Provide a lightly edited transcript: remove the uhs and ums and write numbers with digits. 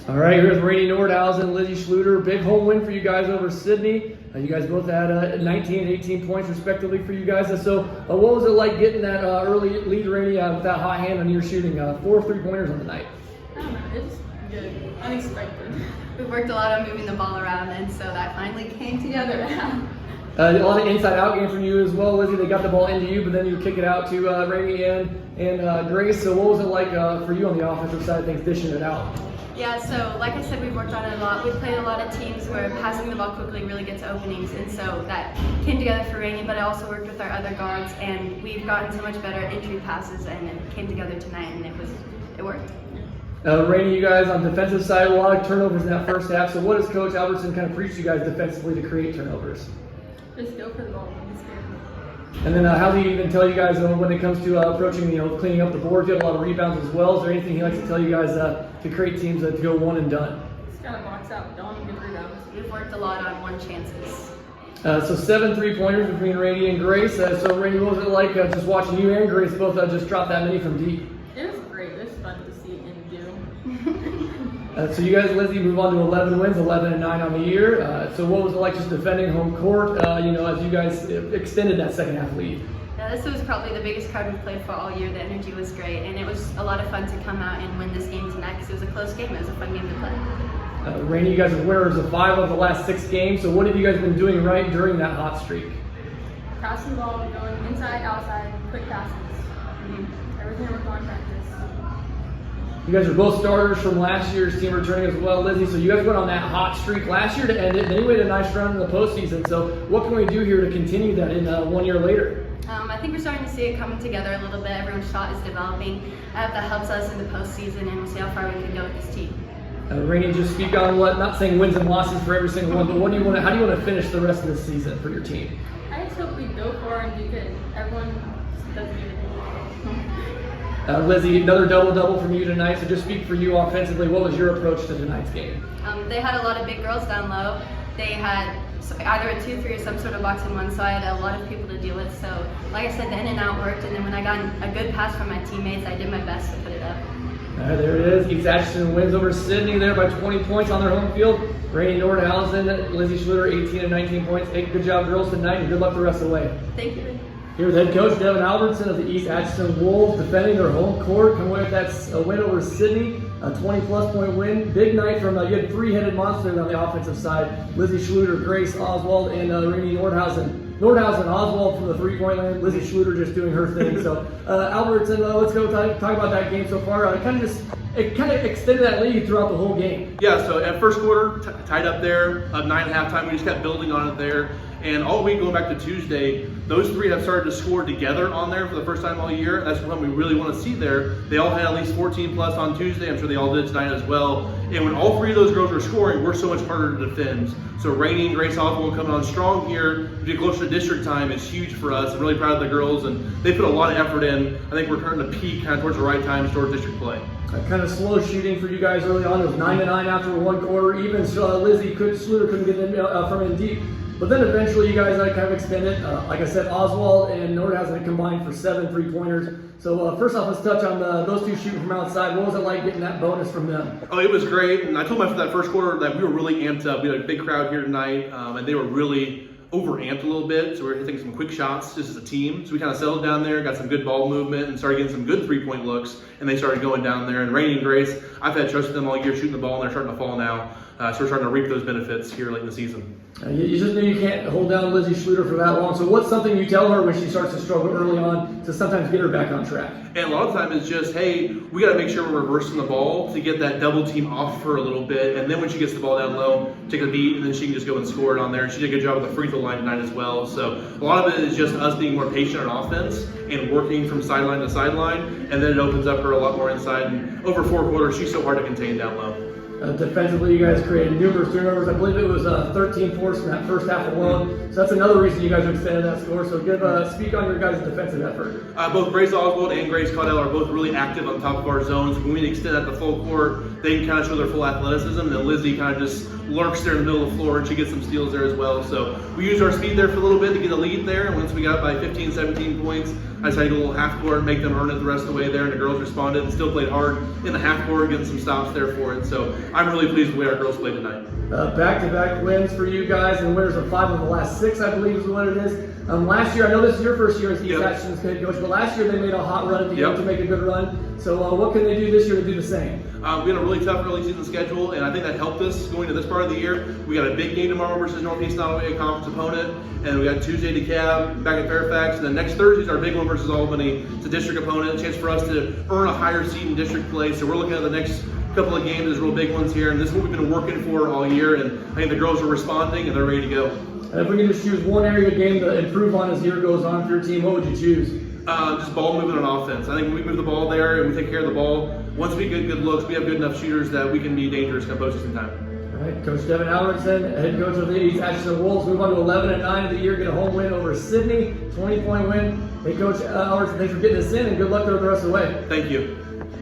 All right, here's Rainey Nordhausen, Lizzie Schluter. Big home win for you guys over Sidney. You guys both had 19 and 18 points respectively for you guys. So what was it like getting that early lead, Rainey, with that hot hand on your shooting? 4 3-pointers on the night. I don't know, it's good, unexpected. We worked a lot on moving the ball around, and so that finally came together now. A lot of inside-out game from you as well, Lizzie. They got the ball into you, but then you kick it out to Rainey and Grace. So what was it like for you on the offensive side of things, dishing it out? Yeah, so like I said, we've worked on it a lot. We've played a lot of teams where passing the ball quickly really gets openings, and so that came together for Rainey, but I also worked with our other guards, and we've gotten so much better at entry passes, and it came together tonight, and it worked. Rainey, you guys on defensive side, a lot of turnovers in that first half. So what does Coach Albertson kind of preach you guys defensively to create turnovers? Just go for the ball, don't be scared. And then how do you even tell you guys when it comes to approaching, cleaning up the boards? You have a lot of rebounds as well. Is there anything he likes to tell you guys to create teams to go one and done? Just gotta box out, don't get rebounds. We've worked a lot on one chances. So 7 3-pointers between Rainey and Grace. So Rainey, what was it like just watching you and Grace both just drop that many from deep? It was great, it was fun to see and do. So you guys, Lizzie, move on to 11 wins, 11 and 9 on the year. So what was it like just defending home court, as you guys extended that second half lead? Yeah, this was probably the biggest crowd we've played for all year. The energy was great, and it was a lot of fun to come out and win this game tonight because it was a close game. It was a fun game to play. Rainey, you guys are winners of 5 of the last 6 games. So what have you guys been doing right during that hot streak? Passing the ball, going inside, outside, quick passes. Everything we're going practice. You guys are both starters from last year's team returning as well, Lizzie. So you guys went on that hot streak last year to end it, and then you made a nice run in the postseason. So what can we do here to continue that in 1 year later? I think we're starting to see it coming together a little bit. Everyone's shot is developing. That helps us in the postseason, and we'll see how far we can go with this team. Rainey, just speak on not saying wins and losses for every single one, but how do you want to finish the rest of the season for your team? I just hope we go far and do good. Everyone does good. Lizzie, another double-double from you tonight. So just speak for you offensively. What was your approach to tonight's game? They had a lot of big girls down low. They had either a 2-3 or some sort of box in one, so I had a lot of people to deal with. So like I said, the in and out worked, and then when I got a good pass from my teammates, I did my best to put it up. There it is. East Atchison wins over Sidney there by 20 points on their home field. Rainey Nordhausen, Lizzie Schluter, 18 and 19 points. Hey, good job, girls, tonight, and good luck the rest of the way. Thank you. Here's head coach Devin Albertson of the East Atchison Wolves defending their home court. Coming away with that win over Sidney, a 20-plus point win. Big night from you had 3-headed monsters on the offensive side. Lizzie Schluter, Grace Oswald, and Rainey Nordhausen. Nordhausen, Oswald from the 3-point line. Lizzie Schluter just doing her thing. So Albertson, let's go talk about that game so far. It kind of extended that lead throughout the whole game. Yeah, so at first quarter, tied up there, 9 at halftime. We just kept building on it there. And all week going back to Tuesday, those 3 have started to score together on there for the first time all year. That's what we really want to see there. They all had at least 14 plus on Tuesday. I'm sure they all did tonight as well. And when all 3 of those girls are scoring, we're so much harder to defend. So Rainey and Grace Oswald coming on strong here, to get closer to district time is huge for us. I'm really proud of the girls, and they put a lot of effort in. I think we're starting to peak kind of towards the right times towards district play. Kind of slow shooting for you guys early on. It was 9 to 9 after 1 quarter. Even Lizzie Schluter couldn't get in from in deep. But then eventually you guys kind of extended. Like I said, Oswald and Nordhausen combined for 7 3-pointers. So first off, let's touch on those 2 shooting from outside. What was it like getting that bonus from them? Oh, it was great. And I told them after that first quarter that we were really amped up. We had a big crowd here tonight, and they were really over-amped a little bit, so we were hitting some quick shots just as a team. So we kind of settled down there, got some good ball movement, and started getting some good 3-point looks, and they started going down there. And Rainey and Grace, I've had trust in them all year shooting the ball, and they're starting to fall now. So we're starting to reap those benefits here late in the season. You just knew you can't hold down Lizzie Schluter for that long. So what's something you tell her when she starts to struggle early on to sometimes get her back on track? And a lot of time it's just, hey, we got to make sure we're reversing the ball to get that double team off her a little bit. And then when she gets the ball down low, take a beat, and then she can just go and score it on there. And she did a good job with the free throw line tonight as well. So a lot of it is just us being more patient on offense and working from sideline to sideline. And then it opens up her a lot more inside. And over 4 quarters, she's so hard to contain down low. Defensively, you guys created numerous turnovers. I believe it was 13 forced in that first half alone. So that's another reason you guys extended that score. So speak on your guys' defensive effort. Both Grace Oswald and Grace Caudell are both really active on top of our zones. When we extend that to full court, they can kind of show their full athleticism. And then Lizzie kind of just lurks there in the middle of the floor, and she gets some steals there as well. So we used our speed there for a little bit to get a lead there. And once we got by 15, 17 points, I decided to go a little half court, make them earn it the rest of the way there, and the girls responded and still played hard in the half court, getting some stops there for it. So I'm really pleased with the way our girls played tonight. Back-to-back wins for you guys, and winners of 5 of the last 6, I believe is what it is. Last year, I know this is your first year as East Atchison's head coach, but last year they made a hot run at the end to make a good run. So what can they do this year to do the same? We had a really tough early season schedule, and I think that helped us going to this part of the year. We got a big game tomorrow versus Northeast Nottoway, a conference opponent, and we got Tuesday DeKalb, back at Fairfax, and then next Thursday is our big one versus Albany. It's a district opponent, a chance for us to earn a higher seed in district play. So we're looking at the next couple of games as real big ones here, and this is what we've been working for all year, and I think the girls are responding and they're ready to go. And if we can just choose one area of game to improve on as the year goes on for your team, what would you choose? Just ball movement on offense. I think when we move the ball there and we take care of the ball, once we get good looks, we have good enough shooters that we can be dangerous come postseason time. All right, Coach Devin Albertson, head coach of the East Atchison Wolves, move on to 11-9 of the year, get a home win over Sidney, 20-point win. Hey, Coach Albertson, thanks for getting us in, and good luck there the rest of the way. Thank you.